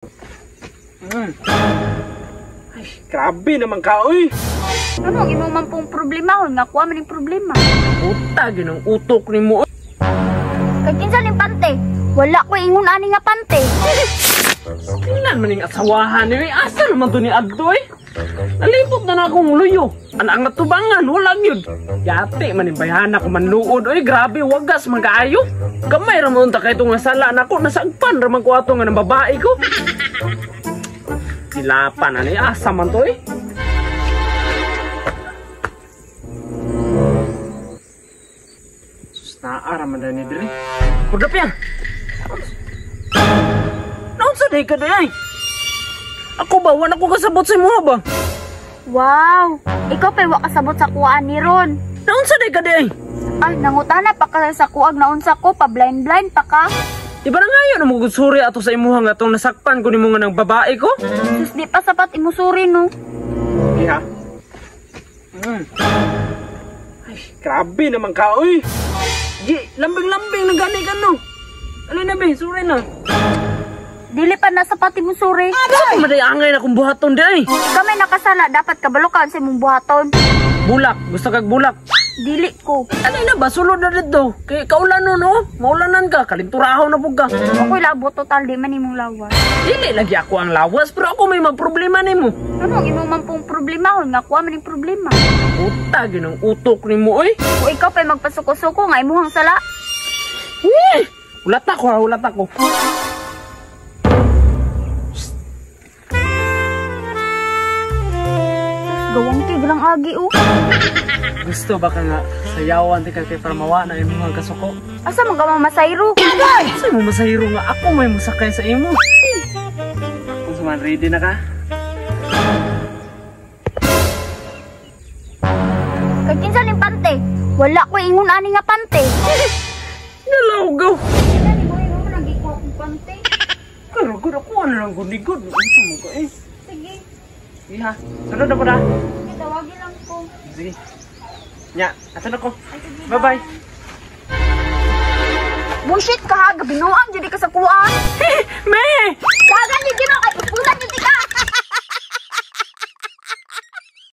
Ay, grabe naman ka, uy. Ano, imo man pong problema, nga kuha man yung problema. Puta, ginang utok ni mo. Kag kinsa ning pante? Wala ko ingon ani nga pante. Tingnan man yung asawahan ni asa naman to ni Adto eh. Nalipot na akong luyo. Ang tubangan, wala yun. Yate, manimbayahan ako manluod. Uy, grabe, wagas, mag-aayo. Gamay ramon ta kay itong sala na ako. Nasagpan ramang ko ato nga ng babae ko. Silapan, ano asa man to eh. Sus, naaraman na ni Dre. Pudap yan. Naon sa day ka day? Ako ba? Wala ko kasabot sa imo ba? Wow, ikaw pa wa kasabot sa kuhaan ni Ron. Naon sa day ka day? Ay, nangutana pa ka sa kuag na unsa ko, pa blind pa ka. Di ba na ngayon na magudsuri ato sa imuha nga itong nasakpan ko ni mo nga ng babae ko? Sus, di pa sapat imusuri no. Iha. Ay, grabe naman ka, uy. Di, lambing-lambing na gani ka no. Alin na ba, suri na. Dili pa na sapat imusuri. Saan madayangay na kung buhaton di ay? Kamay nakasala, dapat kabalukan sa imong buhaton. Bulak, gusto kag bulak. Dili ko. Alin na ba, sulod na dito. Kaya kaulan no, no? Maulanan ka, kalinturahaw na po ka. Ako'y labo total, di man imong lawas. Dili lagi ako ang lawas, pero ako may problema ni mo. Ano, imo man pong problema, nga kuha man yung problema. Puta, ginang utok ni mo, uy. O ikaw pa magpasuko-suko, nga imuhang sala. Ulat ako ha, ulat ako. Gawang tig lang agi o. Gusto ba ka nga sayawan ti kay para mawana yung mga kasuko? Asa man ka mamasayro? Saan mo masahiro nga ako may musakay sa imo? Kung suman, ready na ka? Kag kinsa ning pante? Wala ko ingon ani nga pante. Nalawgaw! Dali mo ingon lagi ko ang pante. Karagod ako, ano lang gunigod? Ano mo ka eh? Sige, Iha, sunod na po na. tawagin lang ko. Sige. Nya, asan ako? Bye-bye. Bullshit ka ha, gabinuang jud ka sa kuan. Me! Dagan ni